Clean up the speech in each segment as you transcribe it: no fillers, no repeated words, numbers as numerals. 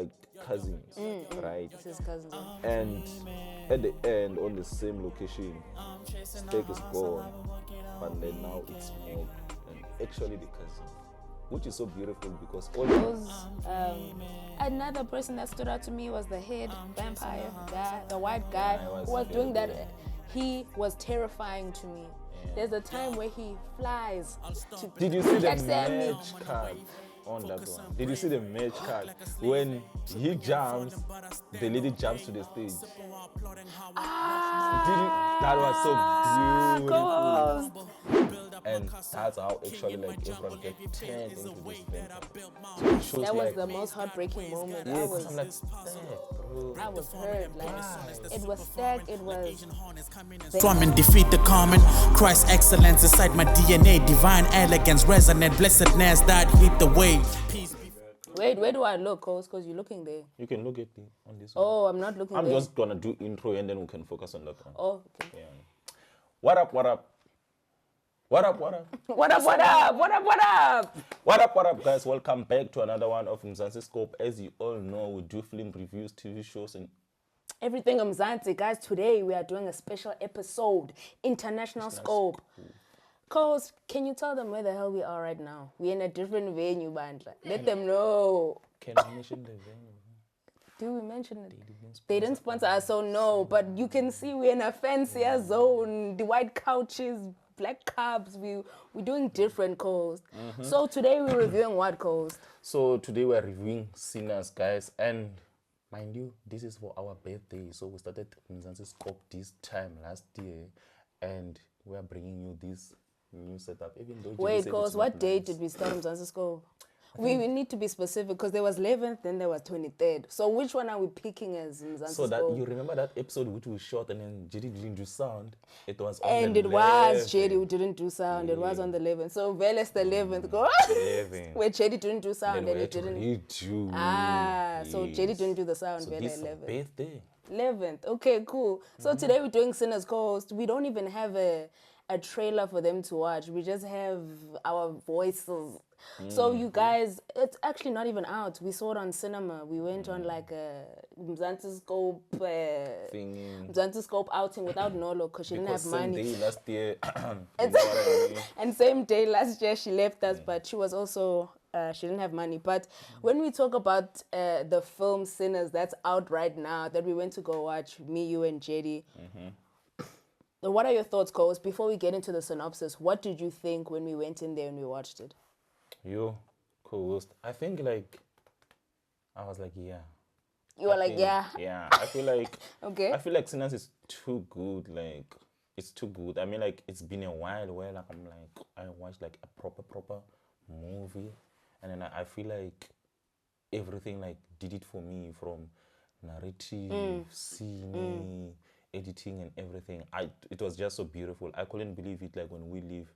like cousins, right? This is cousin. And at the end, on the same location, steak is gone, but then now it's smoked and actually the cousin, which is so beautiful because all Those, another person that stood out to me was the head vampire guy, the white guy who was doing that. He was terrifying to me. There's a time where he flies to Did you see the catch Sammy. match card on that one? Did you see the match card? When he jumps, the lady jumps to the stage. That was so beautiful. And that's how actually like everyone get turned into this vampire. So it shows That was like, the most heartbreaking moment. yeah, 'cause I'm like, bro. I was hurt. Like, it was stacked. It was. Storm and defeat the common. Christ excellence inside my DNA. Divine elegance, resonant blessedness that hit the way. Wait, where do I look, Cause you're looking there. You can look at me on this one. Oh, I'm not looking I'm there. just gonna do intro and then we can focus on that one. Oh, okay. Yeah. What up, what up? What up, what up? What up, what up? What up, what up? What up, guys? Welcome back to another one of Mzansi Scope. As you all know, we do film reviews, TV shows, and Everything Mzansi, guys. Today we are doing a special episode, International Scope. Cause, can you tell them where the hell we are right now? We're in a different venue, Bandla. Let them know. can I mention the venue? Do we mention it? They didn't sponsor us, so no. But you can see we're in a fancier zone. The white couches, black cups. We're doing different coast. So today we're reviewing what coast? So today we're reviewing Sinners, guys, and mind you, this is for our birthday. So we started Mzansi Scope this time last year, and we are bringing you this new setup. Even though Jerry Wait, said cause it's what not date nice. did we start Mzansi Scope? We need to be specific because there was 11th, then there was 23rd. So which one are we picking as Mzansi So that Scope? you remember that episode which we shot and then Jerry didn't do sound. It was on And the it was 11th. Jedi who didn't do sound. It was on the 11th. So Veles the 11th. Go. 11th. Where Jedi didn't do sound Then and we he had to didn't. redo. So Jedi didn't do the sound. So Vele this is 11th. birthday. 11th. Okay, cool. So today we're doing Sinners Coast. We don't even have a trailer for them to watch. We just have our voices. So you guys, it's actually not even out. We saw it on cinema. We went on like a Mzansi Scope Thingy. Mzansi Scope outing without Nolo because she didn't have Because same money. day last year, you know what I mean? And same day last year she left us, but she was also she didn't have money. But when we talk about the film Sinners that's out right now that we went to go watch, me, you, and Jedi. What are your thoughts, Coles? Before we get into the synopsis, what did you think when we went in there and we watched it? You, co-host. I think like, I was like, yeah. You were I like, think- yeah, Yeah. I feel like, okay. I feel like Sinners is too good. Like, it's too good. I mean, like, it's been a while where like I'm like, I watched like a proper movie, and then I feel like everything like did it for me from narrative, scene, editing, and everything. It was just so beautiful. I couldn't believe it. Like when we leave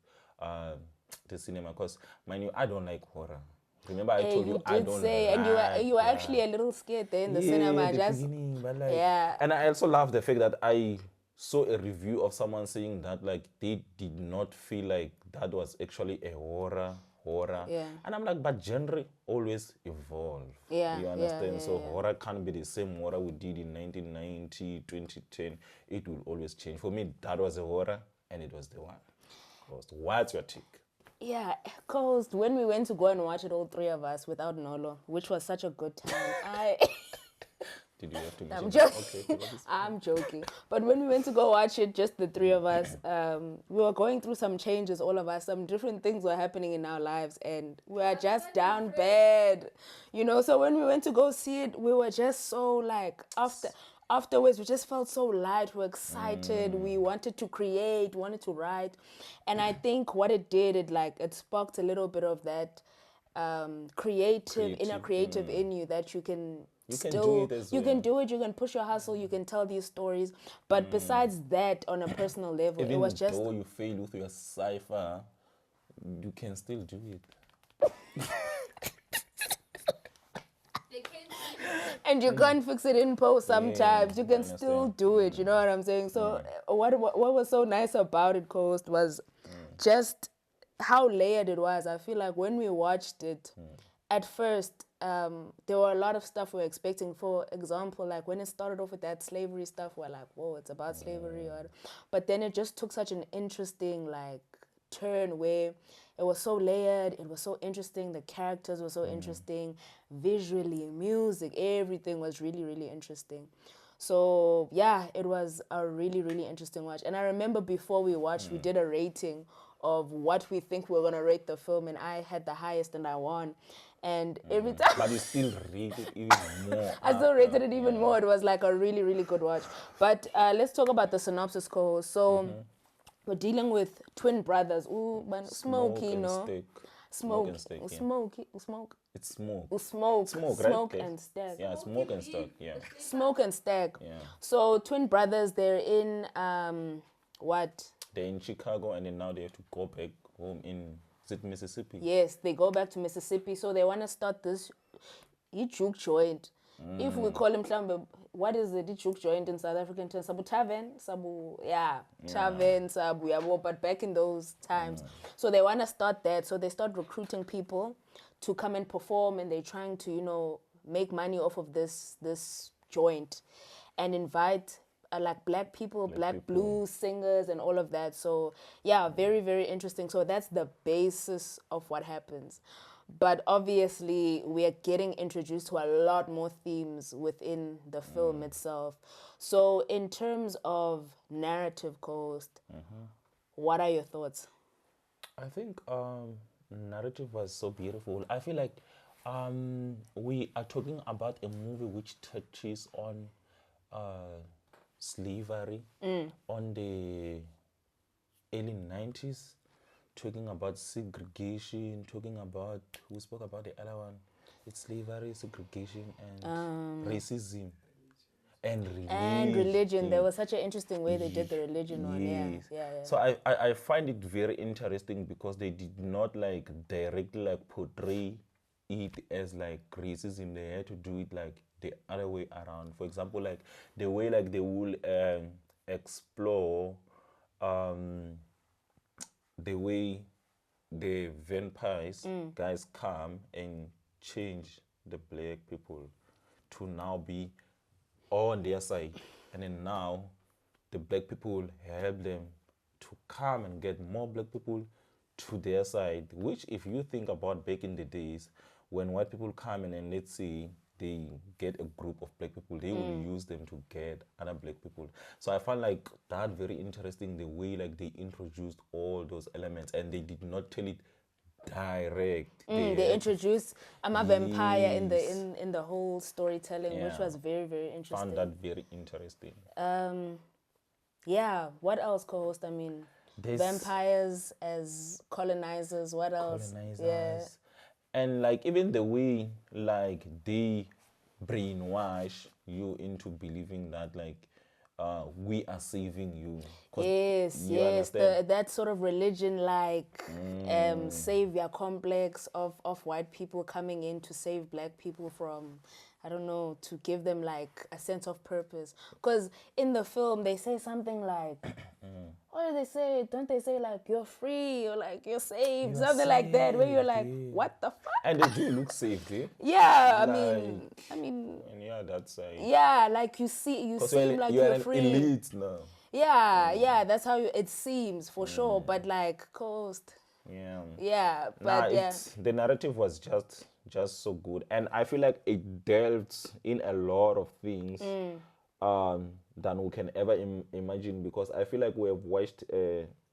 the cinema, because mind you, I don't like horror. Remember, I Hey, told you you I did don't. say, and like, you were actually a little scared there in the yeah, cinema. the Just beginning, but like, yeah. And I also love the fact that I saw a review of someone saying that like they did not feel like that was actually a horror. Yeah. And I'm like, but genre always evolve. Yeah, You yeah, understand? yeah, So yeah. horror can't be the same horror we did in 1990, 2010. It will always change. For me, that was a horror, and it was the one. What's your take? Yeah, because when we went to go and watch it, all three of us without Nolo, which was such a good time. Did you have to I'm mention that? joking. Okay, so I'm joking. But when we went to go watch it, just the three of us, we were going through some changes, all of us. Some different things were happening in our lives, and we were just down bad. You know, so when we went to go see it, we were just so like, afterwards, we just felt so light. We were excited. We wanted to create, wanted to write. And I think what it did, it sparked a little bit of that inner creative in you that you can You can still do it as you well. can do it, you can push your hustle, you can tell these stories, but besides that, on a personal level, even it was just though you fail with your cipher, you can still do it. and you can't fix it in post sometimes. Yeah, You can I still understand. do it, you know what I'm saying? So what was so nice about it, Coast, was just how layered it was. I feel like when we watched it, at first, there were a lot of stuff we were expecting. For example, like when it started off with that slavery stuff, we're like, whoa, it's about slavery. But then it just took such an interesting like turn where it was so layered, it was so interesting, the characters were so interesting, visually, music, everything was really, really interesting. So yeah, it was a really, really interesting watch. And I remember before we watched, we did a rating of what we think we're gonna rate the film, and I had the highest and I won. And every time But you still rate it even more. I still rated it even more. It was like a really, really good watch. But let's talk about the synopsis, co. So we're dealing with twin brothers. Ooh, man, Smokey, and no? steak. Smoke, and steak, yeah. smoky, smoke. It's smoke. Smoke, right? smoke Okay. and stag. Yeah, smoke and steak, yeah. Smoke and stag. Yeah. So twin brothers, they're in what? They're in Chicago and then now they have to go back home in, is it Mississippi? Yes, they go back to Mississippi. So they want to start this juke joint. If we call him mhlambe, what is it? Juke joint in South African terms? Sabu tavern, sabu tavern, sabu yabo. But back in those times, so they want to start that. So they start recruiting people to come and perform, and they're trying to make money off of this joint, and invite like black people, black blues singers, and all of that. So yeah, very, very interesting. So that's the basis of what happens. But obviously, we are getting introduced to a lot more themes within the film itself. So, in terms of narrative coast, what are your thoughts? I think narrative was so beautiful. I feel like we are talking about a movie which touches on slavery on the early 90s, talking about segregation, talking about, who spoke about the other one? It's slavery, segregation, and racism. And religion. And religion. There was such an interesting way they did the religion one. Yes. Yeah. So I find it very interesting because they did not like directly like portray it as like racism. They had to do it like the other way around. For example, like the way like they will explore the way the vampires guys come and change the black people to now be on their side, and then now the black people help them to come and get more black people to their side, which if you think about back in the days when white people come in and let's say they get a group of black people, they will use them to get other black people. So I found like that very interesting, the way like they introduced all those elements and they did not tell it direct. They introduced a vampire in the whole storytelling, which Yeah. was very, very interesting. Found that very interesting. Yeah, what else, co-host? I mean, There's vampires as colonizers, what else? colonizers. And like even the way like they brainwash you into believing that like we are saving you. 'Cause Yes, you yes, understand? that sort of religion-like savior complex of white people coming in to save black people from, I don't know, to give them like a sense of purpose. Because in the film they say something like, what do they say? Don't they say like you're free or like you're saved, You're something like that? Where you're like, saved, yeah. what the fuck? And they do look safe, eh? Yeah, I Like- mean, And yeah, that's yeah, like you seem like you're you're an free. elite now. Yeah, that's how it seems for sure. But like coast, Yeah. but Nah, yeah, the narrative was just so good, and I feel like it delved in a lot of things than we can ever imagine, because I feel like we have watched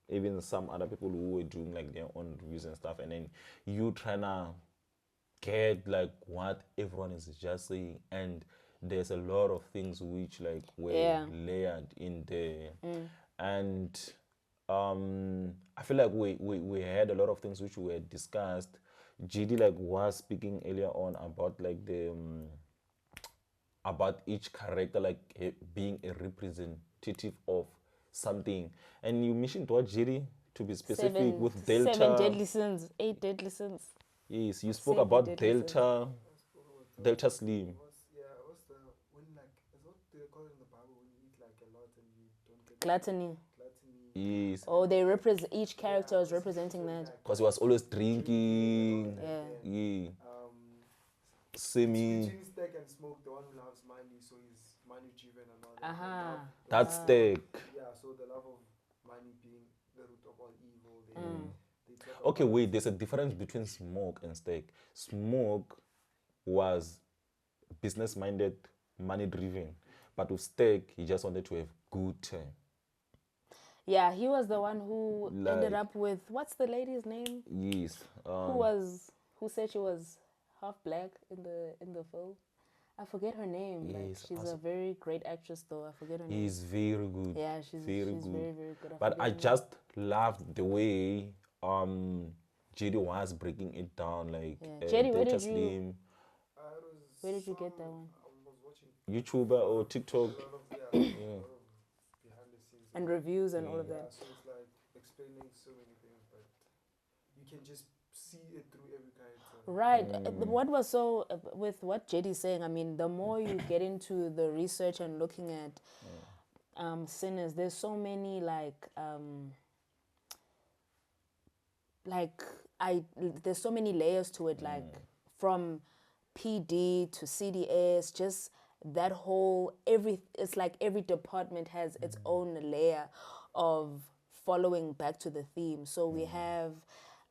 even some other people who were doing like their own reviews and stuff, and then you trying to get like what everyone is just saying, and there's a lot of things which like were layered in there, and I feel like we had a lot of things which were discussed. GD like was speaking earlier on about like the about each character like being a representative of something, and you mentioned what, GD, to be specific, with Delta. 7 deadly sins, 8 deadly sins. Yes, you spoke 7 about deadly sins. Delta Slim. What's the when like is what they call it in the Bible when you eat like a lot and you don't get Gluttony. gluttony. Yes, Oh, they represent, each character was representing that. because he was always drinking. Yeah. Yeah. semi. Between Stack and Smoke, the one who loves money, so he's money driven and all that. and Uh-huh. love- the That's love- Steak. Yeah, so the love of money being the root of all evil. They talk Okay, about- wait. There's a difference between Smoke and Steak. Smoke was business minded, money driven, but with Steak, he just wanted to have good time. Yeah, he was the one who ended Like- up with, what's the lady's name? Yes. Who said she was half black in the film? I forget her name. Like, Yes, she's also- a very great actress, though. I forget her name. He's very good. Yeah, she's very very good. But forget I her name. just loved the way JD was breaking it down, like Yeah. JD, where Delta did you- Slim, Where did you get that one? I was watching YouTuber or TikTok. a lot of behind the scenes. And reviews and all of Yeah, that. so it's like explaining so many things, but you can just see it through every character. Right. What was so with what JD's saying? I mean, the more you get into the research and looking at sinners, there's so many there's so many layers to it. Like from PD to CDS, just that whole it's like every department has its own layer of following back to the theme. So we have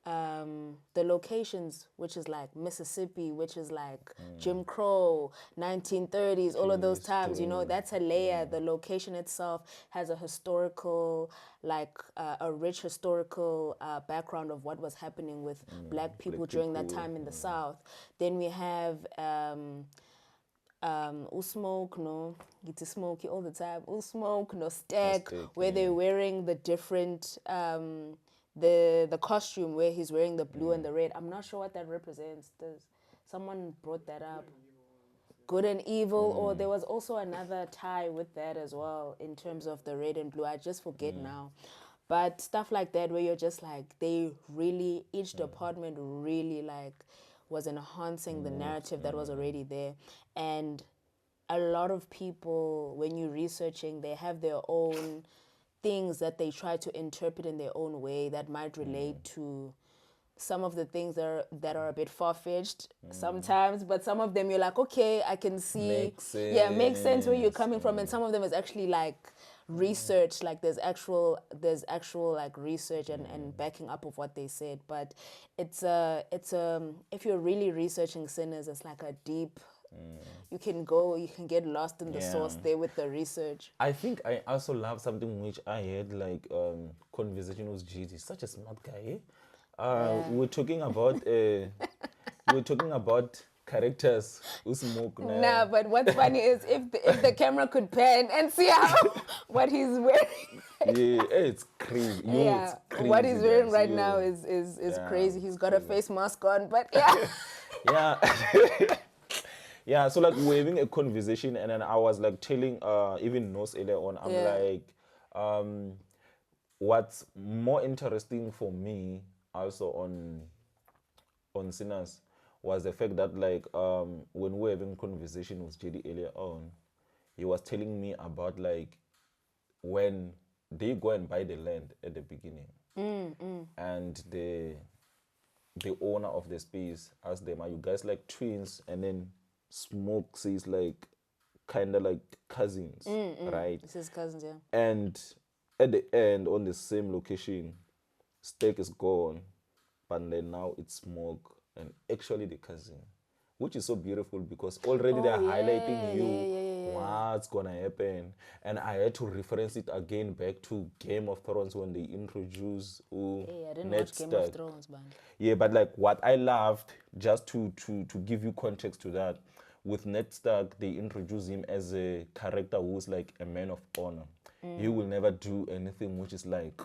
the locations, which is like Mississippi, which is like Jim Crow, 1930s, all of those times, you know, that's a layer. The location itself has a historical, a rich historical background of what was happening with black people during that time in the South. Then we have Usmoke, no, get to smoky all the time. Usmoke, no, Stack, where they're wearing the different the costume where he's wearing the blue and the red. I'm not sure what that represents. Someone brought that up. Good and evil, or there was also another tie with that as well in terms of the red and blue. I just forget now. But stuff like that where you're just like, they really, each department really was enhancing the narrative that was already there. And a lot of people, when you're researching, they have their own things that they try to interpret in their own way that might relate to some of the things that are a bit far-fetched sometimes, but some of them you're like, okay, I can see. Makes sense where you're coming from. And some of them is actually like research, like there's actual like research and backing up of what they said. But it's if you're really researching sinners, it's like a deep, you can get lost in the source there with the research. I think I also love something which I had like conversation with GD. Such a smart guy. We're talking about characters who smoke now. Nah, but what's funny is if the camera could pan and see what he's wearing. Yeah, it's crazy. Yo, it's crazy. What he's wearing guys. right Yo. now is crazy. He's got crazy. a face mask on, but yeah. Yeah. Yeah, so like we're having a conversation and then I was like telling even Nos earlier on, I'm like, what's more interesting for me also on Sinners was the fact that like when we were having conversation with JD earlier on, he was telling me about like when they go and buy the land at the beginning and the owner of the space asked them, are you guys like twins? And then Smoke says like kind of like cousins, right? It's his cousins, yeah. And at the end, on the same location, Steak is gone, but then now it's Smoke and actually the cousin, which is so beautiful because already they're highlighting you what's gonna happen. And I had to reference it again back to Game of Thrones when they introduce I didn't Ned watch Game Stark. of Thrones, man. Yeah, but like what I loved, just to give you context to that, with Ned Stark, they introduce him as a character who's like a man of honor. He will never do anything which is like,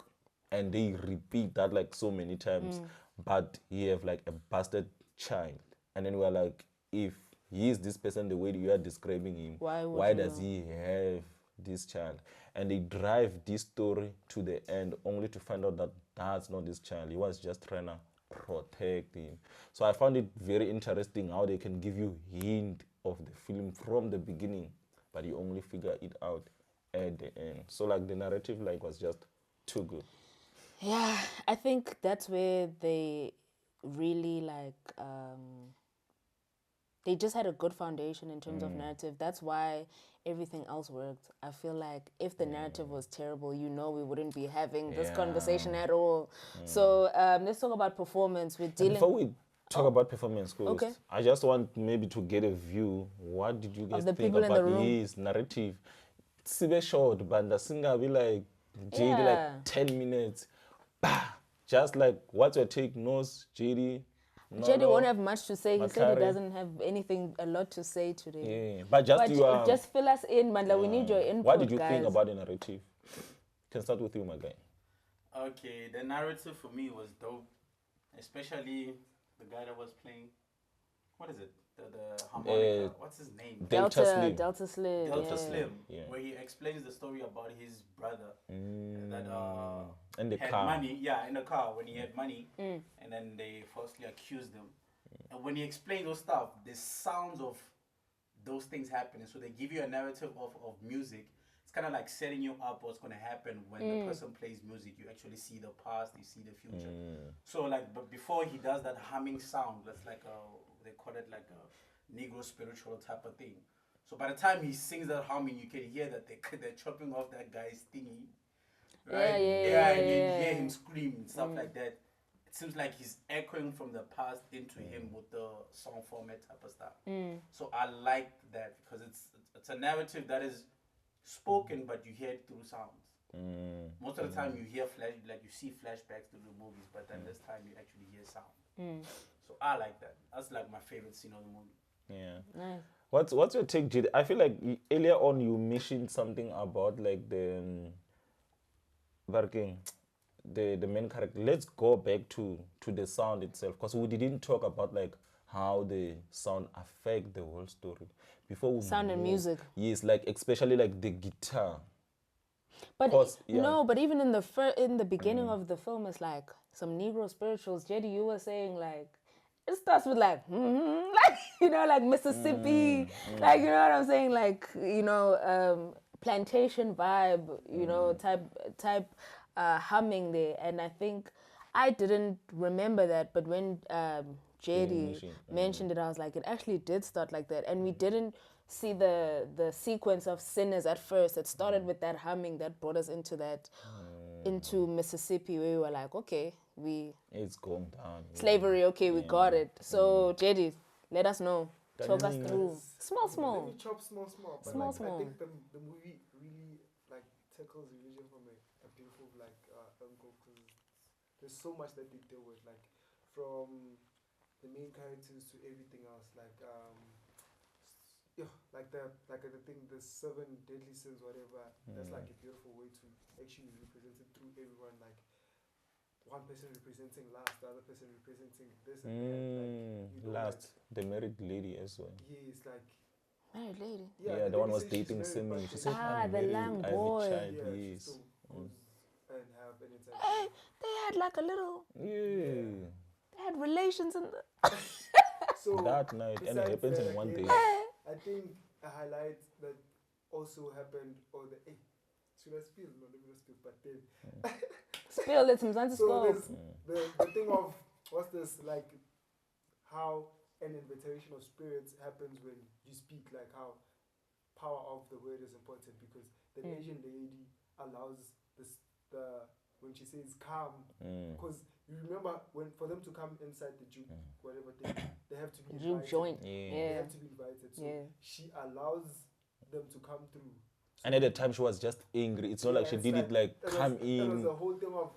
and they repeat that like so many times, but he have like a bastard child. And then we're like, if he is this person the way you are describing him, why does he have this child? And they drive this story to the end only to find out that that's not his child. He was just trying to protect him. So I found it very interesting how they can give you hint of the film from the beginning, but you only figure it out at the end. So like the narrative like was just too good. Yeah, I think that's where they really like they just had a good foundation in terms of narrative. That's why everything else worked. I feel like if the narrative was terrible, we wouldn't be having this conversation at all. So let's talk about performance. We're And dealing. before we talk about performance goals, Okay. I just want maybe to get a view. What did you guys the think people in the about room. his narrative? Sibe short, but the singer be like JD Yeah. like 10 minutes. Bah! Just like what's your take, Nose, JD? Jedi Nolo? won't have much to say. He said he Makare. doesn't have a lot to say today. Yeah, but just But you are. just fill us in, Mandla. We need your input, What did you guys. think about the narrative? Can start with you, my guy. Okay, the narrative for me was dope, especially the guy that was playing. What is it? The harmonica. What's his name? Delta Slim. Delta Slim. Delta yeah. Slim, Yeah. where he explains the story about his brother that In the had car. money. Yeah, in the car when he had money, and then they falsely accused him. And when he explained those stuff, the sounds of those things happening. So they give you a narrative of music. It's kind of like setting you up what's going to happen when the person plays music. You actually see the past, you see the future. So like, but before he does that humming sound, that's like they call it like a Negro spiritual type of thing. So by the time he sings that humming, you can hear that they're chopping off that guy's thingy. Right? Yeah, and you yeah. hear him scream and stuff like that. It seems like he's echoing from the past into him with the song format type of stuff. So I like that because it's a narrative that is spoken, but you hear it through sounds. Most of the time you hear you see flashbacks to the movies, but then this time you actually hear sound. So I like that. That's like my favorite scene of the movie. Yeah. Nice. What's your take, Jid? I feel like earlier on you mentioned something about like the working the main character. Let's go back to the sound itself, because we didn't talk about like how the sound affect the whole story before we Sound and move. music. Yes, like especially like the guitar. But Cause, yeah. no, but even in the beginning of the film, it's like some Negro spirituals. Jedi, you were saying like it starts with like like like Mississippi, like you know what I'm saying, like plantation vibe, type humming there. And I think I didn't remember that, but when JD mentioned it, I was like, it actually did start like that, and we didn't see the sequence of sinners at first. It started with that humming that brought us into that into Mississippi, where we were like, okay, It's going down. slavery, okay, we got it. So JD, let us know. Talk us through. Small. Let me chop small. But Small, like, small. I think the movie really like tackles religion from a beautiful angle, because there's so much that they deal with, like from the main characters to everything else, like the thing, the 7 deadly sins, whatever. That's like a beautiful way to actually represent it through everyone, like one person representing lust, the other person representing this and that. Like, Last, the married lady as well. Yes, like Married lady. Yeah, the one was dating Simi. She said, Ah, "I'm the married, young I have a boy. child." yeah, she Yes. still goes and have an entire. Hey, they had like a little. Yeah. They had relations in the. So That night, and it besides happens that, in one again, day. I think a highlight that also happened, should I spill? No, let me not spill. But then, Spill it, Mzansi so spill. there's the thing of what's this, like how an invitation of spirits happens when you speak, like how power of the word is important, because the Asian lady allows when she says come, because you remember when for them to come inside the juke whatever thing, they have to be Juke invited. joint. Yeah. They Yeah. have to be invited. So Yeah. she allows them to come through. And at the time, she was just angry. It's not like she it's did it like it come was, It was in. a whole thing of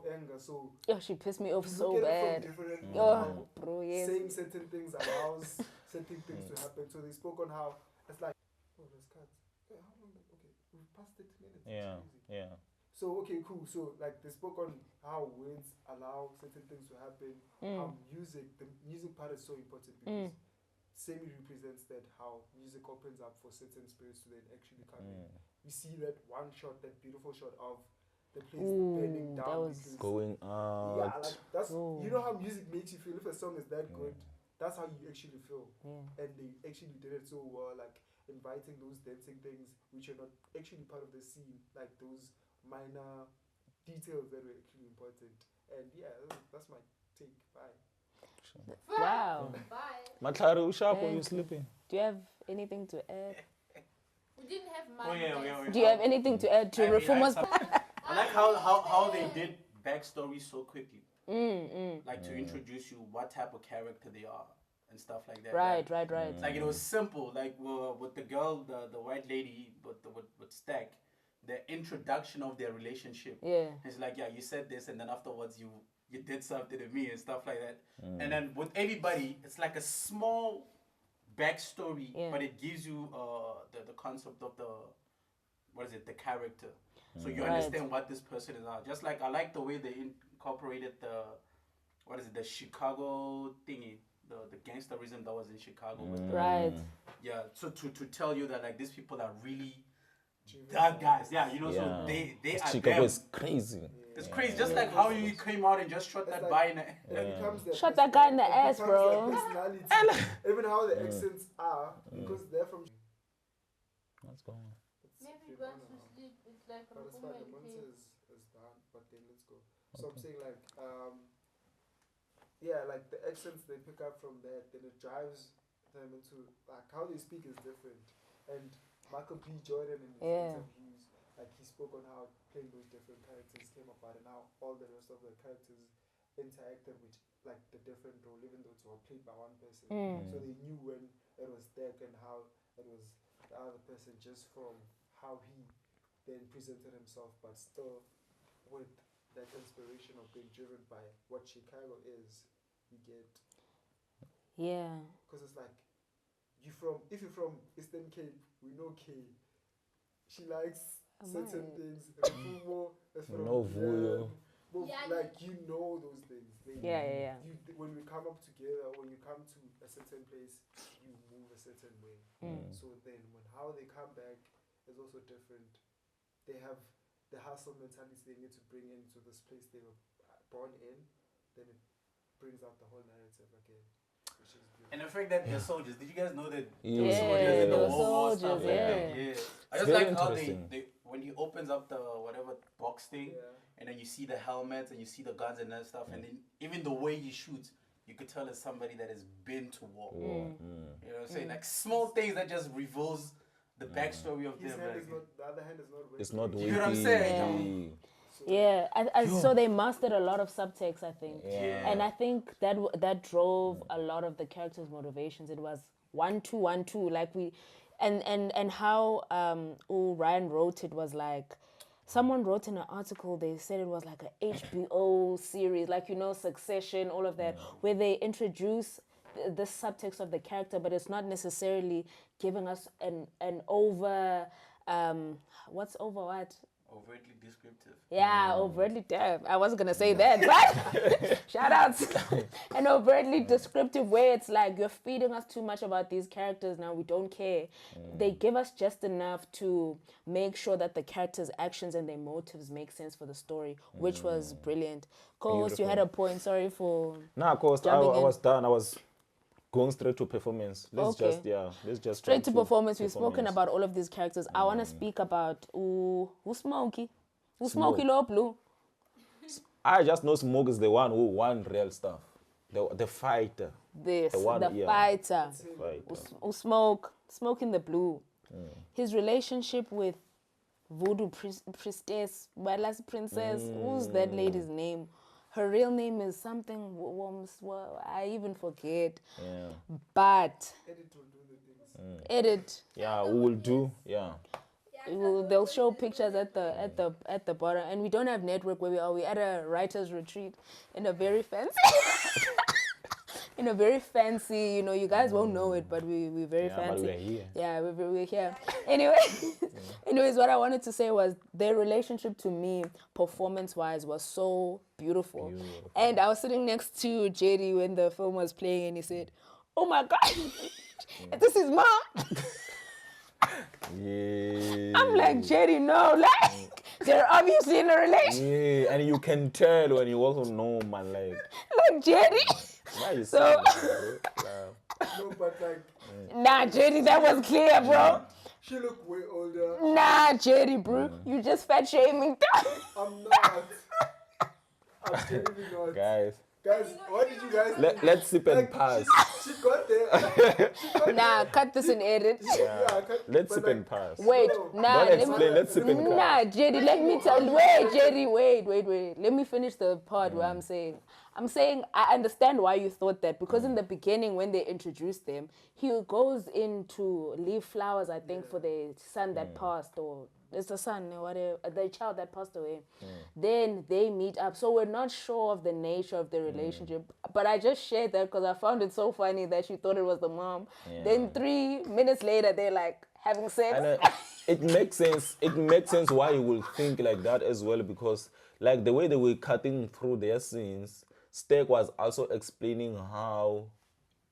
anger. So Yo, she pissed me off you so look at it bad. from different Oh, bro, yes. saying certain things allows certain things to happen. So they spoke on how it's like, oh, there's cuts. Yeah, how long? Okay, we've passed 30 minutes. Yeah, It's crazy. yeah. So okay, cool. So like they spoke on how words allow certain things to happen. How the music part is so important, because semi represents that, how music opens up for certain spirits to then actually come in. We see that one shot, that beautiful shot of the place burning that down, was because Going out. yeah, like that's Ooh. you know how music makes you feel. If a song is that good, that's how you actually feel. Yeah. And they actually did it so well, like inviting those dancing things which are not actually part of the scene, like those minor details that were actually important. And yeah, that's my take. Bye. direction. Wow. Bye. Matlari, you sharp or Thank you you. sleeping? Do you have anything to add? We didn't have Oh money. yeah. Do you have anything to add to I mean, Refuma's? I like how they did backstory so quickly. Like to introduce you what type of character they are and stuff like that. Right. Like it was simple. Like with the girl, the white lady, with Stack, the introduction of their relationship. Yeah. It's like, yeah, you said this, and then afterwards you did something to me and stuff like that. And then with everybody, it's like a small backstory, but it gives you the concept of the character. So you understand what this person is now. Just like I like the way they incorporated the Chicago thingy, the gangsterism that was in Chicago. With Right. yeah, so to tell you that like these people are really that guys. Yeah, you know, so they are Chicago them. is crazy. It's crazy, just like how you came out and just shot that guy in the It becomes their Shot that guy in the it ass, becomes bro. their personality. Even how the accents are, because they're from. What's going on? Maybe once we sleep, it's like But it's fine, the month is done, but then let's go. So I'm saying like, yeah, like the accents they pick up from that, then it drives them into, like how they speak is different. And Michael B. Jordan in his interviews, like he spoke on how playing those different characters came about and how all the rest of the characters interacted with like the different role, even though it was played by one person. So they knew when it was Deck and how it was the other person just from how he then presented himself, but still with that inspiration of being driven by what Chicago is, you get. Yeah. Because it's like, if you're from Eastern Cape, we know K. She likes certain things. Refumo is from No Vuyo. Yeah, like you know those things. Yeah. When we come up together, when you come to a certain place, you move a certain way. So then how they come back is also different. They have the hustle mentality they need to bring into this place they were born in. Then it brings out the whole narrative again. Which is beautiful. And the fact that they're soldiers. Did you guys know that Yeah. there were soldiers in the they were World War stuff soldiers, like yeah. that? Yeah. I just Very like how interesting. they when he opens up the whatever box thing, and then you see the helmets and you see the guns and that stuff, and then even the way he shoots, you could tell it's somebody that has been to war. You know what I'm saying? Like small things that just reveals the backstory of His them. hand Like, is not, the other hand is not working. It's not You know what I'm witty. saying? Yeah, so they mastered a lot of subtext, I think. Yeah. And I think that drove a lot of the characters' motivations. It was 1-2-1-2, like and how Ryan wrote it was like, someone wrote in an article, they said it was like a HBO series, like, you know, Succession, all of that, where they introduce the subtext of the character, but it's not necessarily giving us an over, what's over what? overtly descriptive. Yeah, overtly, damn. I wasn't gonna say that, but shout outs. An overtly descriptive way. It's like you're feeding us too much about these characters now. We don't care. They give us just enough to make sure that the characters' actions and their motives make sense for the story, which was brilliant. Co-host, you had a point. Sorry for. Nah, of course, I Jumping in. was done. I was going straight to performance. Let's Okay. just Straight to jump performance. We've spoken performance. about all of these characters. I want to speak about who's Smokey. Who's Smoke. Smokey Low Blue? I just know Smoke is the one who won real stuff. The fighter. The fighter. Who Smoking the Blue. His relationship with Voodoo Priestess, Wala's Princess. Who's that lady's name? Her real name is something. I even forget. Yeah. But Edit will do the things. edit. Yeah, we will do. Yeah. They'll show pictures at the bottom, and we don't have network where we are. We're at a writers' retreat in a very fancy, you know, you guys won't know it, but we're very fancy. But we're here. Yeah, we're here. Anyways, what I wanted to say was their relationship to me, performance-wise, was so beautiful. And I was sitting next to JD when the film was playing, and he said, "Oh my God, this is mom." Yeah. I'm like, JD, no, like they're obviously in a relationship. Yeah, and you can tell when you also know, man, like, Like JD. why you So- saying that, bro? Like, No, but like, Nah, JD, that was clear, bro. she look way older. Nah, JD, bro. You just fat shaming. I'm not. I'm genuinely not. guys, Guys, what did you guys think? Let's sip and Like, pass. She got there. She got Nah, there. cut this and edit. Yeah, Let's but sip like, and pass. Wait, No, nah, Don't explain. Let's sip and nah, pass. Jerry, let me tell you. Wait, Jerry, wait. Let me finish the part where I'm saying I understand why you thought that because in the beginning when they introduced them, he goes in to leave flowers, I think, for the son that passed or it's the son or whatever, the child that passed away. Then they meet up. So we're not sure of the nature of the relationship. But I just shared that because I found it so funny that she thought it was the mom. Yeah. Then 3 minutes later, they're like having sex. And it makes sense. It makes sense why you will think like that as well because like the way they were cutting through their scenes, Steak was also explaining how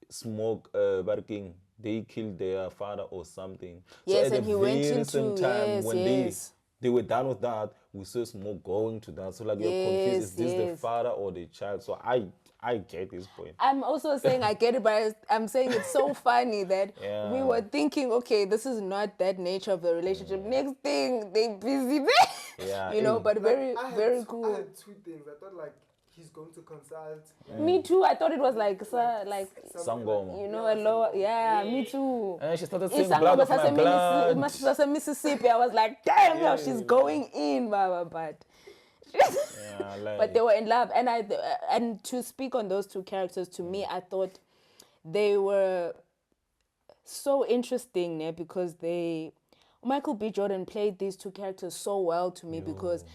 Smoke Barking they killed their father or something. Yes, so at and the he went very into- same time yes, when yes. they were done with that, we saw Smoke going to that. So like you're confused, is this the Yes. father or the child? So I get this point. I'm also saying I get it, but I'm saying it's so funny that we Yeah. were thinking, okay, this is not that nature of the relationship. Next thing, they busy, Yeah, you know, eh. but like, very, I had very two- cool. I had two things. I thought like he's going to consult. Like, Me too. I thought it was like, like something Sangoma. you know, a lower. Yeah, me too. And she started It's saying blood of my blood. Mississippi. I was like, damn, yo, she's going in, but Yeah, like, but they were in love, and to speak on those two characters, to me, I thought they were so interesting, né? Because Michael B. Jordan played these two characters so well to me because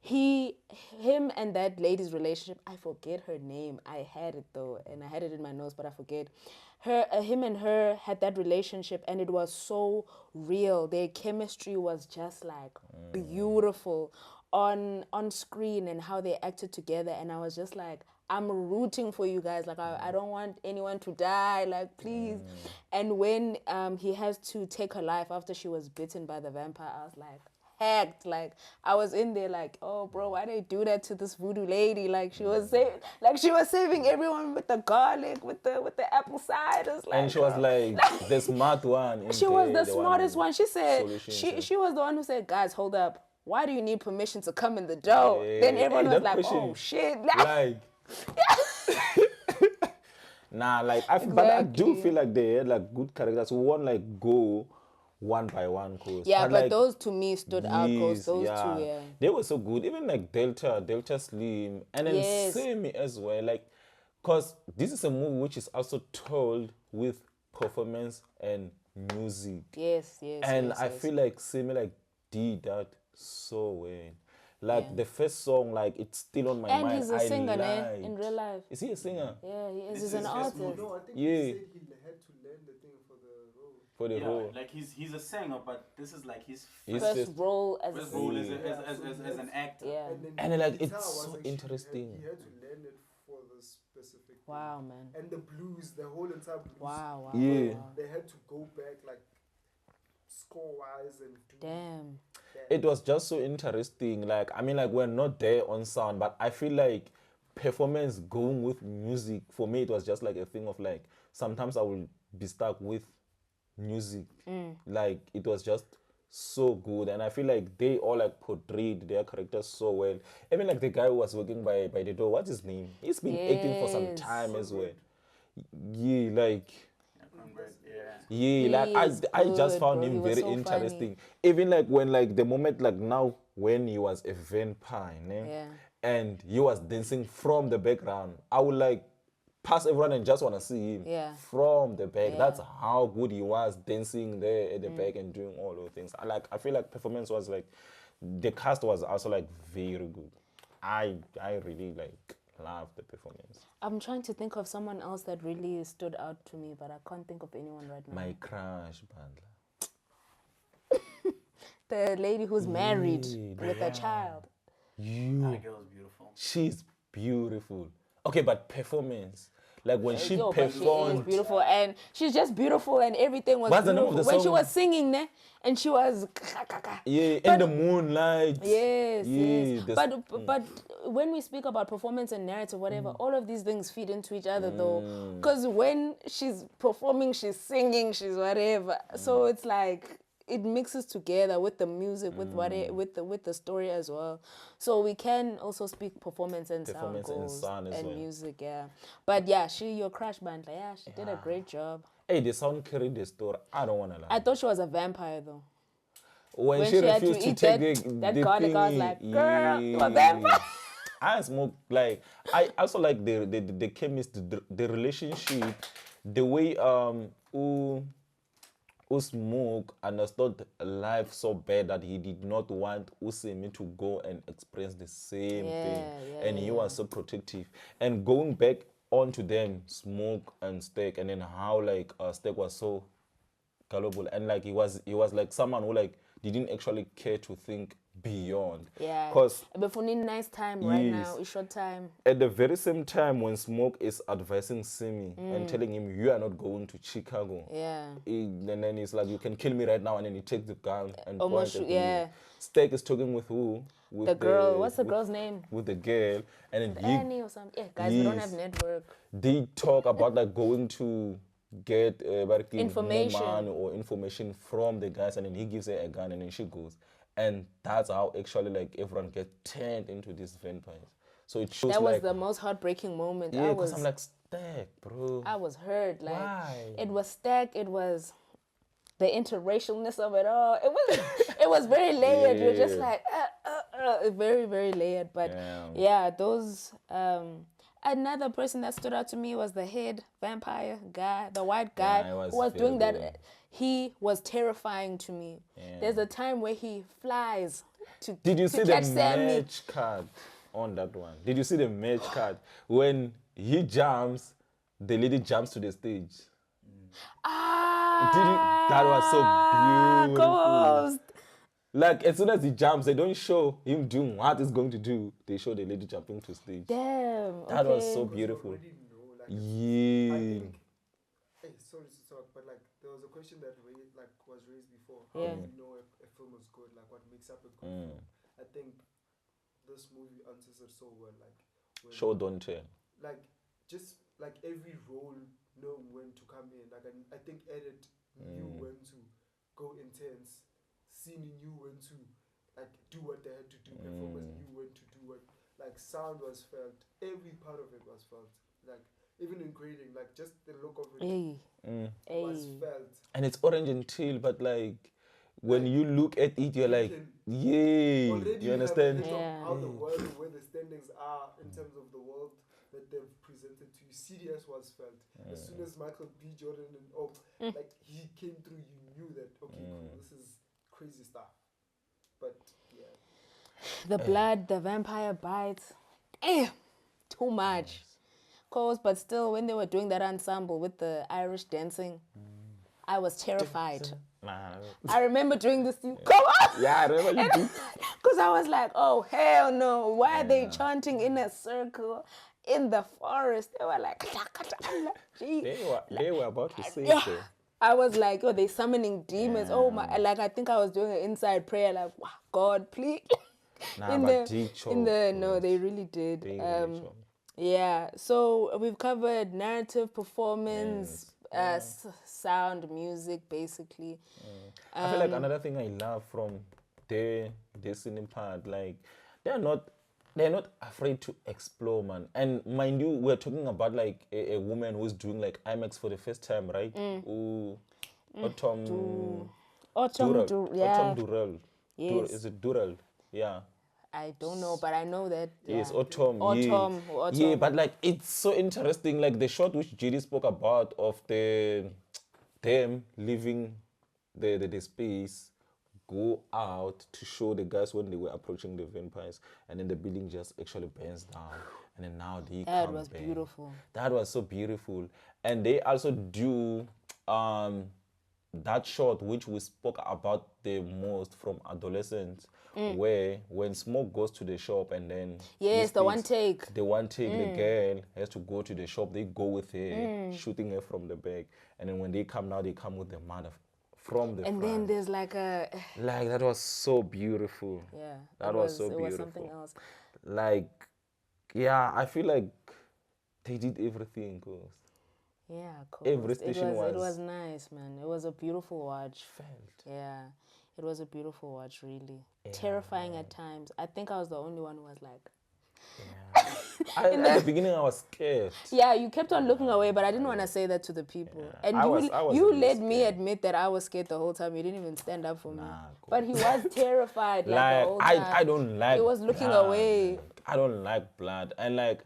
him and that lady's relationship, I forget her name. I had it though, and I had it in my notes, but I forget. Him and her had that relationship, and it was so real. Their chemistry was just like beautiful on screen, and how they acted together. And I was just like, I'm rooting for you guys. Like I don't want anyone to die. Like please. And when he has to take her life after she was bitten by the vampire, I was like hacked. Like I was in there like, oh bro, why they do that to this voodoo lady? Like she was saving everyone with the garlic, with the apple ciders. Like, and she was like the smart one. in she was there, the one smartest one. She said solutions, she was the one who said, guys, hold up. Why do you need permission to come in the door? Then everyone Hey, was that like, question. oh shit. Like nah, like but I do Exactly. feel like they had like good characters who won't like go one by one course. Yeah, but like, those to me stood out. yes, Those two, yeah. They were so good. Even like Delta Slim, and then Yes. Semi as well. Like, cause this is a movie which is also told with performance and music. Yes, yes. And yes, I yes. feel like Simi like did that so well. Like Yeah. the first song, like it's still on my And mind. he's a I singer, ne? liked. In real life. Is he a singer? Yeah, he is. This He's is an his artist. movie. No, I think Yeah. he said he had to learn the thing for the role. For the Yeah, role. like he's a singer, but this is like his His first, First role as first a role singer. as an actor. Yeah. And then, like, the it's guitar was so actually- interesting. He had to learn it for the specific thing. Wow, man. And the blues, the whole entire blues. Wow, wow. Yeah. wow. They had to go back like score wise and do Damn. that. It was just so interesting. Like, I mean, like, we're not there on sound, but I feel like performance going with music, for me, it was just like a thing of like, sometimes I will be stuck with music. Like, it was just so good. And I feel like they all like portrayed their characters so well. Even like the guy who was working by the door, what's his name? He's been acting for some Yes. time as well. Yeah, like, Yeah. yeah, like He is I just good, found bro. him He was very so funny. interesting. Even like when like the moment like now when he was a vampire, ne? Yeah. And he was dancing from the background, I would like pass everyone and just wanna see him from the back. Yeah. That's how good he was dancing there at the back and doing all those things. I feel like performance was like the cast was also like very good. I really like loved the performance. I'm trying to think of someone else that really stood out to me, but I can't think of anyone right now. My crush, Bandla. The lady who's married Yeah, with a child. That girl's beautiful. She's beautiful. Okay, but performance. Like when she Yo, but she is performed. beautiful, and she's just beautiful, and everything was What's the name beautiful. of the When she song? was singing, ne? And she was Yeah, But- in the moonlight. yes, Yeah, yes. this- But when we speak about performance and narrative, whatever, all of these things feed into each other, though. Because when she's performing, she's singing, she's whatever. So it's like it mixes together with the music, with what with the story as well. So we can also speak performance and sound Performance and goals sound as and well. music, yeah. But yeah, your crush band, yeah, she did a great job. Hey, the sound carried the story. I don't wanna lie. I thought she was a vampire though. when When she she had to refused to eat take that the garlic, I was thingy, like, girl, you a vampire. I smoke like I also like the chemistry, the relationship, the way who smoke understood life so bad that he did not want Usemi to go and experience the same thing, and he was so protective. And going back onto them, smoke and steak, and then how like steak was so gullible, and like he was like someone who like didn't actually care to think beyond. Yeah. Because But for need nice time right now, Yes. it's short time. at the very same time when Smoke is advising Simi and telling him you are not going to Chicago, Yeah. and then he's like, you can kill me right now, and then he takes the gun and Almost, points at yeah. you. Steak is talking with who? With The girl, what's the with- girl's name? With the girl, and then he Annie or something. Yeah, guys, we don't have Yes. network. they talk about like going to get Information. more money or information from the guys, and then he gives her a gun, and then she goes, and that's how actually like everyone gets turned into these vampires. So it shows That was like the most heartbreaking moment. yeah, I because was, I'm like stack, bro. I was hurt. Like Why? it was stacked. It was the interracialness of it all. It was, it was very layered. You're just Yeah. like, very, very layered. But yeah, those. Another person that stood out to me was the head vampire guy, the white guy Yeah, it was who was very doing good. that. He was terrifying to me. There's a time where he flies to Did you to see the catch Sammy. match card on that one? Did you see the match card when he jumps, the lady jumps to the stage? Ah, That was so beautiful. co-host. Like as soon as he jumps, they don't show him doing what he's going to do. They show the lady jumping to stage. Damn. That was okay. so Because beautiful. you already know, like, I Yeah. think, hey, sorry to talk, but like there was a question that was raised before. How Yeah. do you know a film is good? Like what makes up a good film? I think this movie answers it so well. Like when, Show, don't tell. like just like every role knowing when to come in. Like I think Edit knew when to go intense. Cine knew when to like do what they had to do. Performers knew when to do what. Like sound was felt. Every part of it was felt. Like even in grading, like just the look of it Hey. was Hey. felt. And it's orange and teal, but like when Like, you look at it, you're you like, can yay. already You have understand? a hint of Yeah. how the world, where the standings are in terms of the world that they've presented to you. CDS was felt. As soon as Michael B. Jordan and like he came through, you knew that okay, cool, this is crazy stuff. But yeah, The blood, the vampire bites. Damn. Too much. Cause, but still, when they were doing that ensemble with the Irish dancing, I was terrified. Nah. I remember doing this to you. Come on! Yeah, I remember you do. Because I was like, oh, hell no. Why are they chanting in a circle in the forest? They were like, gee. They were about to say Yeah. so. I was like, oh, they summoning demons. Oh my! Like I think I was doing an inside prayer, like, wow, God, please. Nah, but they No, they really did. They really choked. Yeah. So we've covered narrative, performance, sound, music, basically. I feel like another thing I love from their cine part, like they're not afraid to explore, man. And mind you, we're talking about like a woman who's doing like IMAX for the first time, right? Ooh, Autumn Durrell. Yeah. Autumn Durrell. Yes. Is it Durrell? Yeah. I don't know, but I know that. Yes, yeah. Autumn. Autumn. Yeah. Autumn. Yeah, but like it's so interesting. Like the shot which JD spoke about of them leaving the space, go out to show the guys when they were approaching the vampires, and then the building just actually burns down, and then now they That come was back. beautiful. That was so beautiful, and they also do that shot which we spoke about the most from adolescents, where when Smoke goes to the shop and then he Yes, the one speaks, take. the one take, the girl has to go to the shop. They go with her, shooting her from the back, and then when they come now, they come with the mother from the And front. then there's like a Like that was so beautiful. yeah. That it was so It was something beautiful. else. Like, yeah, I feel like they did everything, cause Yeah, Every Coast. It station was was nice, man. It was a beautiful watch. felt. Yeah, it was a beautiful watch, really. Yeah, Terrifying man. at times. I think I was the only one who was like, Yeah. At the beginning, I was scared. yeah, you kept on looking away, but I didn't want to say that to the people. Yeah. And I you, was you really let me scared. admit that I was scared the whole time. You didn't even stand up for me. Nah, But he was terrified like the Like whole time. I don't like. He was looking blood. away. I don't like blood, and like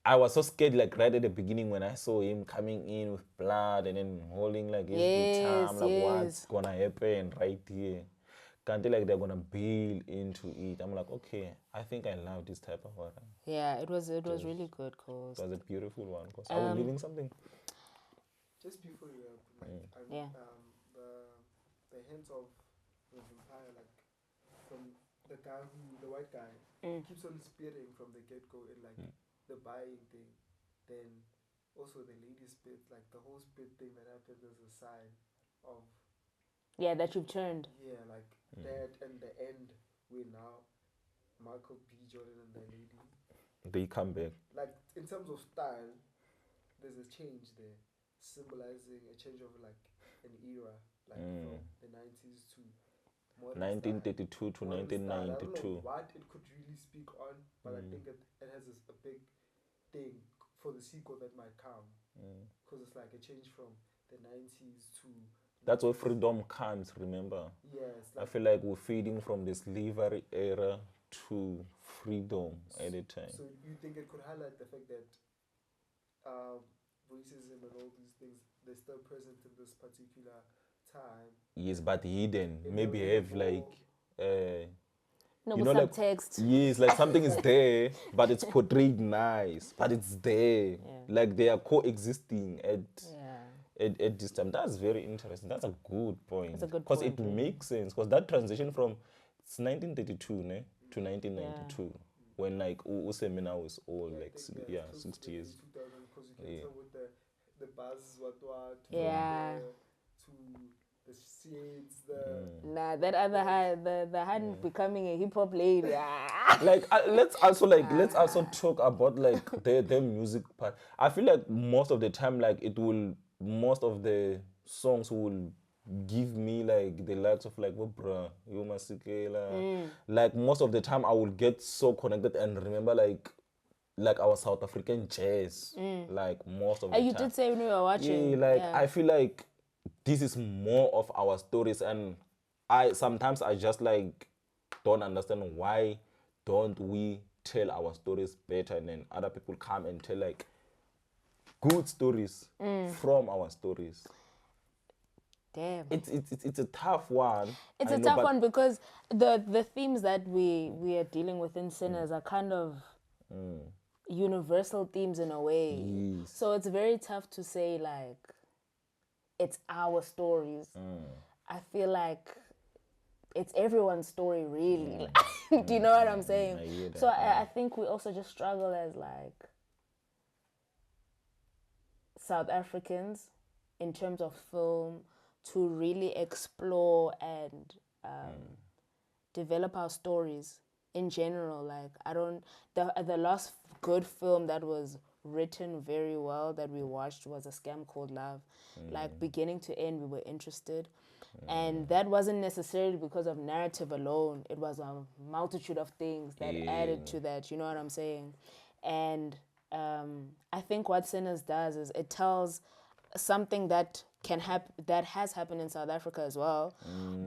I was so scared. Like right at the beginning when I saw him coming in with blood and then holding like his guitar, I'm like, what's gonna happen right here? Can't tell like they're gonna bail into it. I'm like, okay, I think I love this type of horror. Yeah, it was really good, Coast. It was a beautiful one. Cause I was leaving something. Just before you Yeah. the hints of the vampire, like from the guy the white guy, keeps on spitting from the get go in like the buying thing. Then also the lady spits, like the whole spit thing that happens as a sign of Yeah, that you've turned. like that, and the end where now Michael B. Jordan and the lady, They come back. like in terms of style, there's a change there, symbolizing a change of like an era, like from the 90s to modern 1932 to modern style. I don't know 1992. what it could really speak on, but I think it has a big thing for the sequel that might come, because it's like a change from the 90s to That's where freedom comes, remember? yes, I like feel like we're fading from the slavery era to freedom at a time. so you think it could highlight the fact that racism and all these things, they're still present in this particular time. Yes, but hidden. In Maybe the have like, No, you with know, like subtext. yes, like something is there, but it's portrayed nice, but it's there. Like they are coexisting at this time. That's very interesting. That's a good point. That's a good Because it point, yeah. makes sense. Because that transition from it's 1932 ne, to 1992, when like Usemina was all I like think, yeah, close 60 to years. 2000, because you can Yeah. tell with the buzz, what Yeah. to the shades, the Nah, that other hand, the hand becoming a hip hop lady. Ah. Like let's also talk about like their music part. I feel like most of the time like most of the songs will give me like the likes of like bruh, you masikela. Like most of the time I will get so connected and remember like our South African jazz. Like most of the And you time. did say when we were watching. Yeah, like yeah. I feel like this is more of our stories, and I sometimes I just like don't understand why don't we tell our stories better, and then other people come and tell like good stories from our stories. Damn. It's a tough one. It's I a know, tough but one because the themes that we are dealing with in Sinners are kind of universal themes in a way. Yes. So it's very tough to say like it's our stories. I feel like it's everyone's story really. Do you know what I'm saying? I hear that, So I think we also just struggle as like South Africans in terms of film to really explore and develop our stories in general. Like the last good film that was written very well that we watched was A Scam Called Love. Like beginning to end we were interested. And that wasn't necessarily because of narrative alone. It was a multitude of things that added to that. You know what I'm saying? And I think what Sinners does is it tells something that can happen, that has happened in South Africa as well,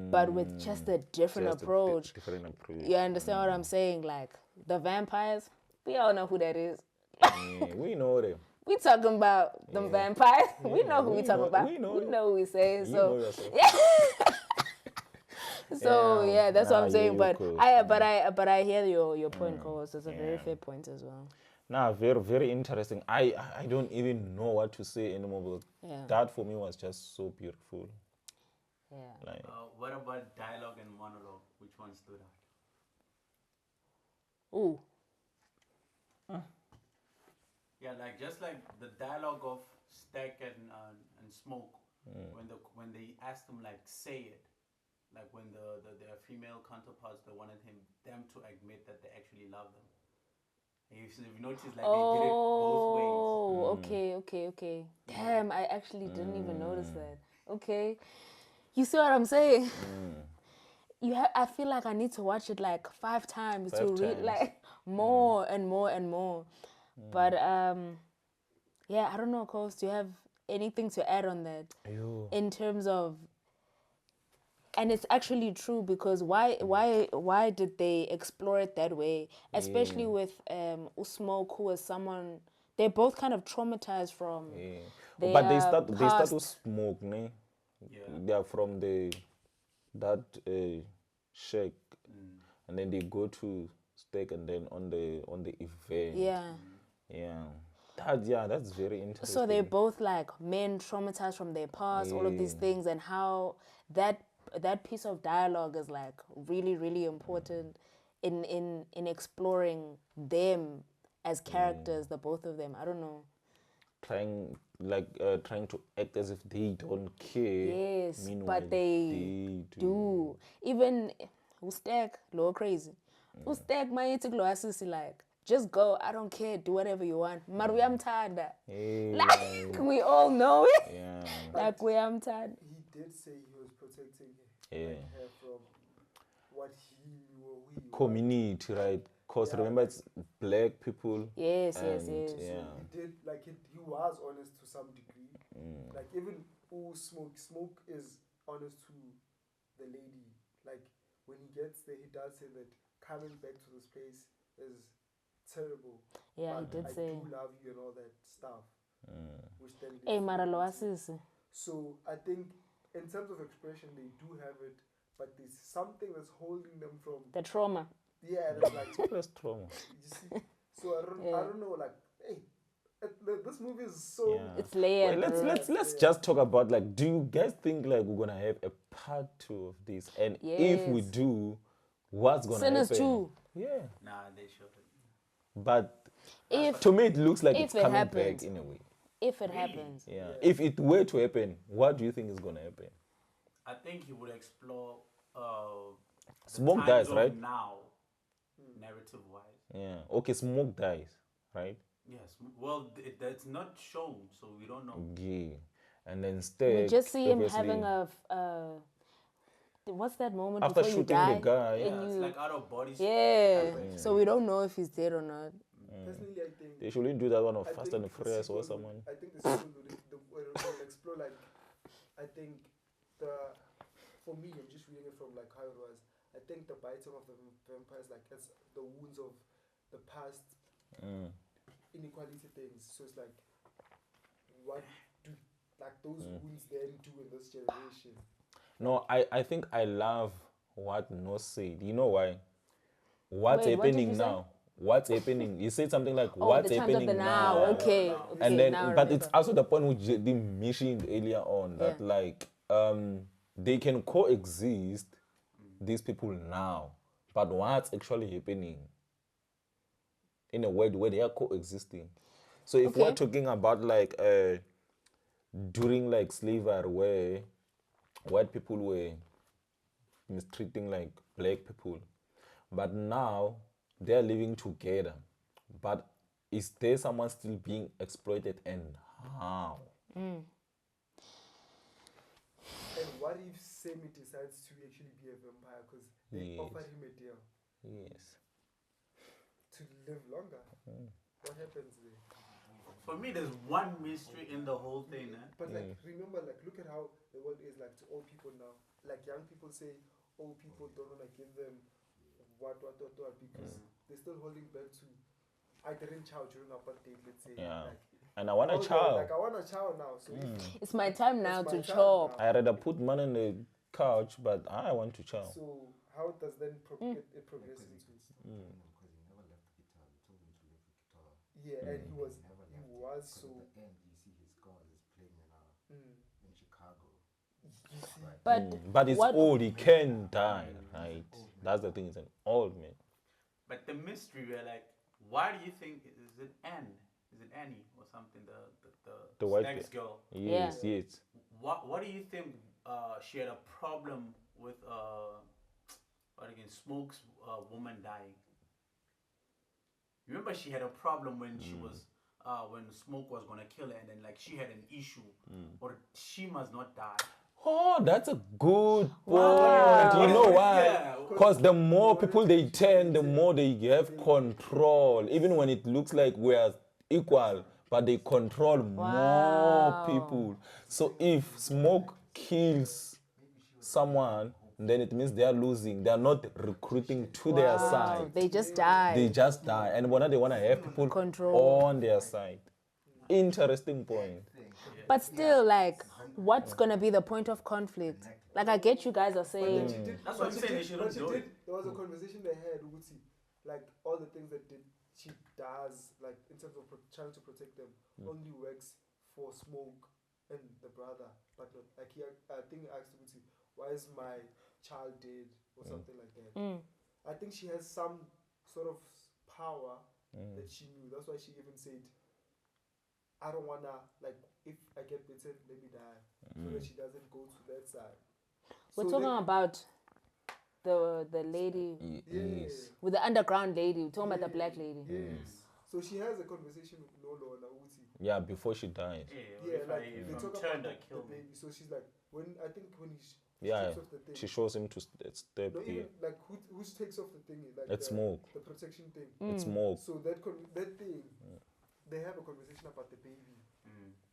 but with just a different just a approach. different approach. You understand what I'm saying? Like the vampires, we all know who that is. Yeah, we know them. We talking about the vampires. We know who we talking about. we know We them. know who we saying. You So know yourself. so yeah, that's what I'm saying. you But cool. I hear your point, Cause it's a very fair point as well. Nah, very, very interesting. I don't even know what to say anymore, but Yeah. that for me was just so beautiful. Yeah. Like, What about dialogue and monologue? Which one stood out? Ooh. Yeah, like just like the dialogue of Stack and Smoke when they asked him like say it, like when their female counterparts they wanted them to admit that they actually love them. You've noticed like they did it both ways. Oh, okay. Damn, I actually didn't even notice that. Okay. You see what I'm saying? I feel like I need to watch it like 5 times to 5 read times. like more and more and more. But yeah, I don't know, Coast, do you have anything to add on that? Yo. In terms of, and it's actually true, because why did they explore it that way, especially with Usmoke, who was someone, they're both kind of traumatized from Yeah. their But they start to past. smoke, ne? Yeah. They are from that shack, and then they go to steak, and then on the event. Yeah, Yeah. That's very interesting. so they're both like men traumatized from their past, all of these Yeah. things, and how that piece of dialogue is like really important in exploring them as characters, the both of them. I don't know. trying to act as if they don't care. Yes, Meanwhile, but they do. Even Ustek, low crazy. Ustek mayithi kulo asisi like, just go, I don't care, do whatever you want. Mara uyamthanda. Yeah. Like we all know it. Yeah. Like uyamthanda. He did say he was protecting Yeah. like, her from what he knew or who he was. Community, right? Because Yeah, remember, like- it's black people. Yes. Yeah. He did like he was honest to some degree. Like even who Smoke is honest to the lady. Like when he gets there, he does say that coming back to this place is terrible. Yeah, he but did I say. do love you and all that stuff. Which then leads Hey, to Mara lo unity. asisi. So I think in terms of expression, they do have it, but there's something that's holding them from. The trauma. Yeah, that's like That's trauma. you see. So I don't know. Like, hey, this movie is so. Yeah. It's layered, Well, bro. let's just talk about, like, do you guys think like we're gonna have a part 2 of this? And if we Yes. do, what's gonna Sinners happen? 2. Yeah. Nah, they shouldn't. But If to me, it looks like if it's it coming happens. back in a way. if it happens. Yeah. If it were to happen, what do you think is gonna happen? I think he would explore the Smoke times dies, of right? now, narrative wise. Yeah. Okay, Smoke dies, right? Yes. Well, that's not shown, so we don't know. Yeah. And then We Steg, just see him obviously, having what's that moment after before you shooting die? the guy. Yeah, And it's you, like out of body. yeah. So we don't know if he's dead or not. Personally, I think. They shouldn't do that one of I Fast think and the Furious or sequel someone. I think the sequel will explore like. I think for me, I'm just reading it from like how it was. I think the biting of the vampires, like it's the wounds of the past inequality things. So it's like, what do like those wounds then do in this generation? No, I think I love what No said. You know why? What's Wait, what did happening you say? now? What's happening? You said something like, Oh, what's the times of happening the now. now? Okay. And Okay, then, now I but it's remember. also the point which they mentioned earlier on that, Yeah. like, they can coexist, these people now, but what's actually happening in a world where they are coexisting. So if we're Okay. talking about like during like slavery, where white people were mistreating like black people, but now they're living together, but is there someone still being exploited, and how? And what if Sammy decides to actually be a vampire because they Yes. offered him a deal Yes. to live longer? What happens there? For me, there's one mystery in the whole thing. But like, remember, like, look at how the world is like to old people now. Like young people say, old people don't wanna give them what because they're still holding back to. I didn't chow during apartheid, let's say. Yeah. Like, And I want a oh, yeah, child. like I want a chow now. So It's my time now it's to my time chop. now. I rather put money on the couch, but I want to chow. So how does then it progress into? Because he never left the guitar. They told him to leave the guitar. Yeah, and he was Never left it. was 'Cause so. at the end, you see his scars is playing in Chicago. You see, But It's what, old, he can die, right? That's the thing, it's an old man. But the mystery, we're like, why do you think is it Anne? Is it Annie or something? The white Stag's girl. Yes, yes. What do you think? She had a problem with what again? Smoke's woman dying. remember she had a problem when she was when Smoke was gonna kill her, and then like she had an issue, or she must not die. Oh, that's a good point. Wow. You know why? Yeah. Because the more people they turn, the more they have control. Even when it looks like we are equal, but they control more Wow. people. So if Smoke kills someone, then it means they are losing. They are not recruiting to their Wow. side. They just die. They just die. And when they want to have people Control. on their side. Interesting point. But still, like, what's gonna be the point of conflict? Like, I get you guys are But then saying, she did. That's but what I'm she saying, did- they shouldn't but she do did- it. There was a conversation they had, Uguti, like all the things that she does, like in terms of trying to protect them, only works for Smoke and the brother, but not like I think he asked Uguti, why is my child dead or something like that. I think she has some sort of power that she knew. That's why she even said, I don't wanna, like, if I get bitten, let me die, so that she doesn't go to that side. we're So talking they- about the lady Yes. with the underground lady. We're talking about the black lady. Yes. So she has a conversation with Lolo and Uti. Yeah, before she dies. Yeah, if like if they I'm talk turned, about I kill the me. baby. So she's like, when I think when he Yeah, takes off the thing. she shows him to step No, here. even like who takes off the thing? Like It's the, Smoke. the protection thing. It's Smoke. So that that thing, they have a conversation about the baby.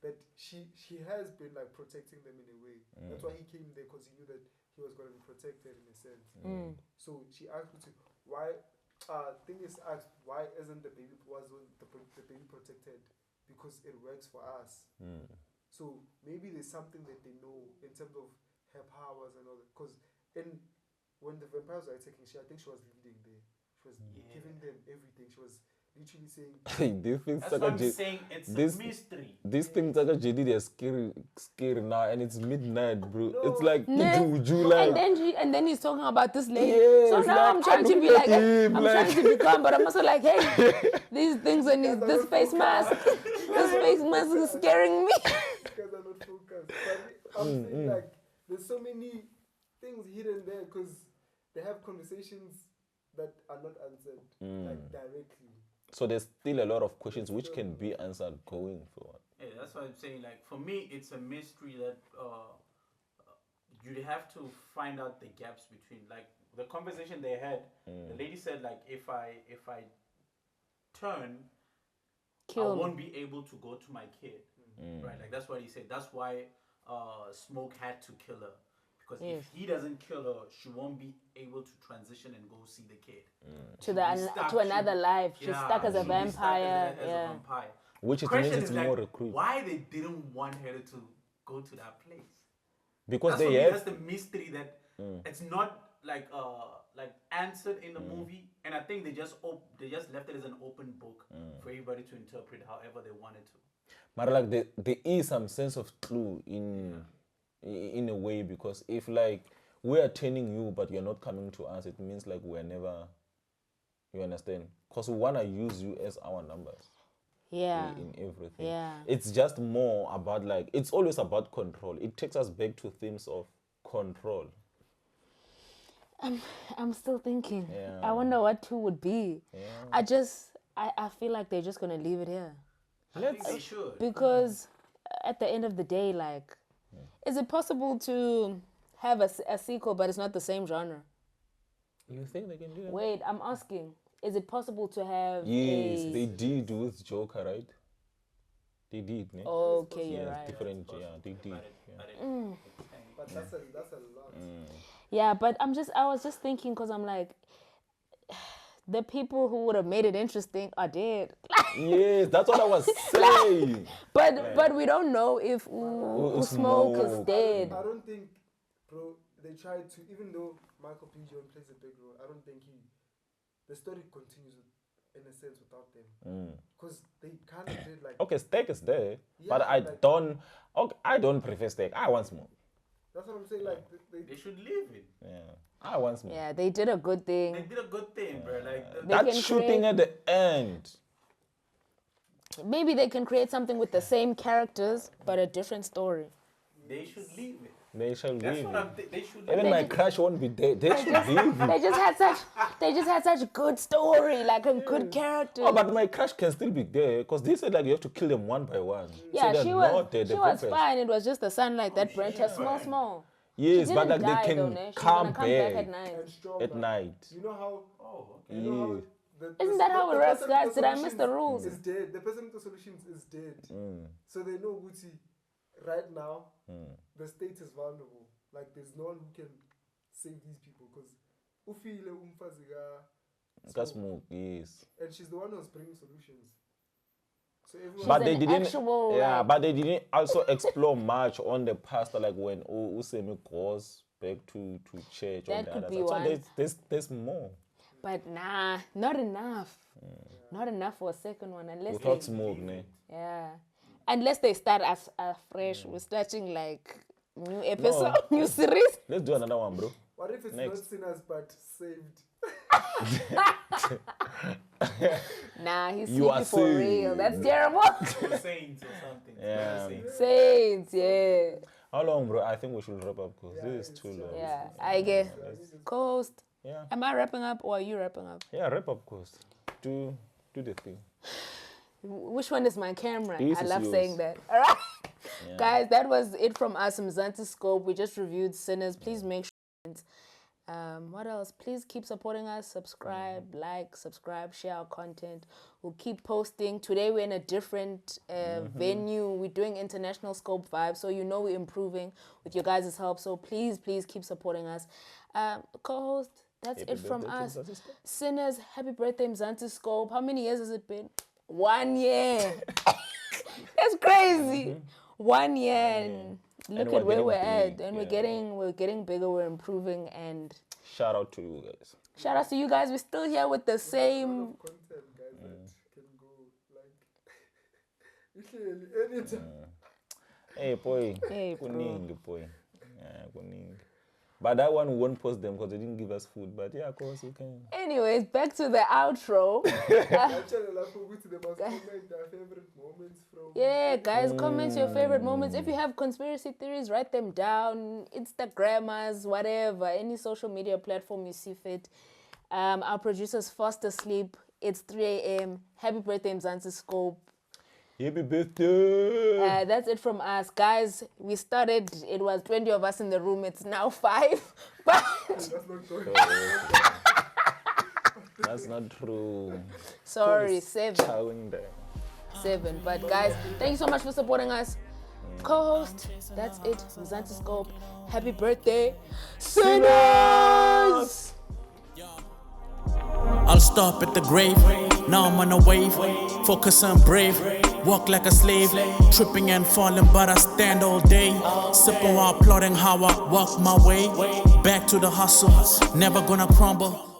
That she has been like protecting them in a way. That's why he came there, because he knew that he was going to be protected in a sense. So she asked Uti, why? Thing is asked, why isn't the baby the baby protected? Because it works for us. So maybe there's something that they know in terms of her powers and all that. Because when the vampires were attacking, I think she was leading there. She was giving them everything. She was literally saying, This thing's That's like what a I'm saying. It's this- a mystery. This thing's like a JD, they're scary now, and it's midnight, bro. No. It's like, No. would you like? And then he's talking about this lady. Yes, so now like, I'm trying I to be look like, at him, I'm like- trying to be calm, but I'm also like, hey, these things and this face mask, this face mask is scaring me. because I'm not focused. But I'm saying like there's so many things hidden there because they have conversations that are not answered like directly. So there's still a lot of questions which can be answered going forward. Yeah, that's what I'm saying. Like for me, it's a mystery that you have to find out the gaps between like the conversation they had. The lady said like if I turn, Kill I me. won't be able to go to my kid. Right, like that's what he said. That's why Smoke had to kill her, because Yes. if he doesn't kill her, she won't be able to transition and go see the kid. To to another life. She's Yeah, stuck as a she'll be stuck vampire. as a Yeah. vampire. Which it Question means it's is like, more recruit. why they didn't want her to go to that place? Because That's for they me, have that's the mystery that it's not like answered in the movie, and I think they just left it as an open book for everybody to interpret however they wanted to. but like there is some sense of clue in a way, because if like we are turning you but you're not coming to us, it means like we're never, you understand? Because we wanna use you as our numbers. Yeah. In everything. Yeah. It's just more about like, it's always about control. It takes us back to themes of control. I'm still thinking. Yeah. I wonder what 2 would be. Yeah. I feel like they're just gonna leave it here. I think they should. Because at the end of the day, like, is it possible to have a sequel but it's not the same genre? You think they can do that? Wait, I'm asking. Is it possible to have Yes, a... they did with Joker, right? They did, ne? Okay, you're Yeah, right. different, yeah, they did. Yeah. But that's a lot. Yeah, but I was just thinking, because I'm like, the people who would have made it interesting are dead. Yes, that's what I was saying. But we don't know if Smoke is Smoke. dead. I don't think, bro, they tried to, even though Michael B. Jordan plays a big role, I don't think the story continues in a sense without them. Because they kind of did like, Okay, Steak is there, but Yeah, I like- don't. Okay, I don't prefer Steak. I want Smoke. that's what I'm saying, like, They should leave it. Yeah, I want Smoke. Yeah, they did a good They thing. did a good thing, bro. Like They That can shooting create- at the end. Maybe they can create something with the same characters but a different story. they should leave it. They shall That's leave. what I'm they should Even my crush won't be there. They should leave. They just had such good story, like a good character. Oh, but my crush can still be there because they said like you have to kill them one by one. Yeah, so she they're was not there, she they're was progress. fine. It was just the sunlight that burnt her small. Yes, She but didn't like die, they though, can ne? She's come gonna come back back at night. And stronger. at night. You know how? Oh, okay. You know how Yeah. Isn't that how it the works, person guys? with the Did I miss the solutions rules? Is dead. The person with the solutions is dead. So they know Gucci. Right now, the state is vulnerable. Like there's no one who can save these people because ufile umfaziga. Kasmuk, yes. And she's the one who's bringing solutions. So everyone. But She's they an didn't. actual, Yeah, like- but they didn't also explore much on the past, like when Usemi goes back to church. That or the could other be side. So one. there's more. But nah, not enough. Not enough for a second one, unless Without they, smoke, ne? yeah, unless they start as fresh. We're starting like new episode, new series. Let's do another one, bro. What if it's Next. not sinners but saved? Nah, he's You are sleepy for real. saved. That's terrible. Saints or something. Yeah. Saints, yeah, How long, bro? I think we should wrap up because this is it's too long. yeah. I guess. Co-host, Yeah. am I wrapping up or are you wrapping up? Yeah, wrap up, course. Do the thing. Which one is my camera? This I is love yours. saying that. All right, guys, that was it from us, Mzansi Scope. We just reviewed Sinners. Please make sure. What else? Please keep supporting us. Subscribe, like, subscribe, share our content. We'll keep posting. Today we're in a different venue. We're doing international scope vibes, so you know we're improving with your guys' help. So please keep supporting us. Co-host, that's Happy it from birthday to us. Mzansi Scope. Sinners, happy birthday, Mzansi Scope. How many years has it been? 1 year. That's crazy. 1 year. And look And at we're where we're getting at, big, and yeah. we're getting bigger. We're improving, and Shout out to you guys. shout out to you guys. We're still here with the same. Content, guys, that can go like literally anytime. Hey, boy. Hey, bro. Kuningi, boy. Yeah, kuningi. But that one we won't post them because they didn't give us food. But yeah, of course we can. Anyways, back to the outro. Actually, like for which they must comment their favorite moments from. Yeah, guys, comment your favorite moments. If you have conspiracy theories, write them down. Instagrammers, whatever, any social media platform you see fit. Our producer's fast asleep. It's 3 a.m. Happy birthday, Mzansi Scope. Happy birthday! That's it from us, guys. We started. It was 20 of us in the room. It's now 5. But That's not true. That's not true. sorry, 7. Chowing there. 7. But guys, thank you so much for supporting us. Co-host, that's it. Mzansi Scope. Happy birthday, Sinners! I'll stop at the grave. Now I'm on a wave. Focus on brave. Walk like a slave. Tripping and falling, but I stand all day. Sipping while plotting how I walk my way. Back to the hustle. Never gonna crumble.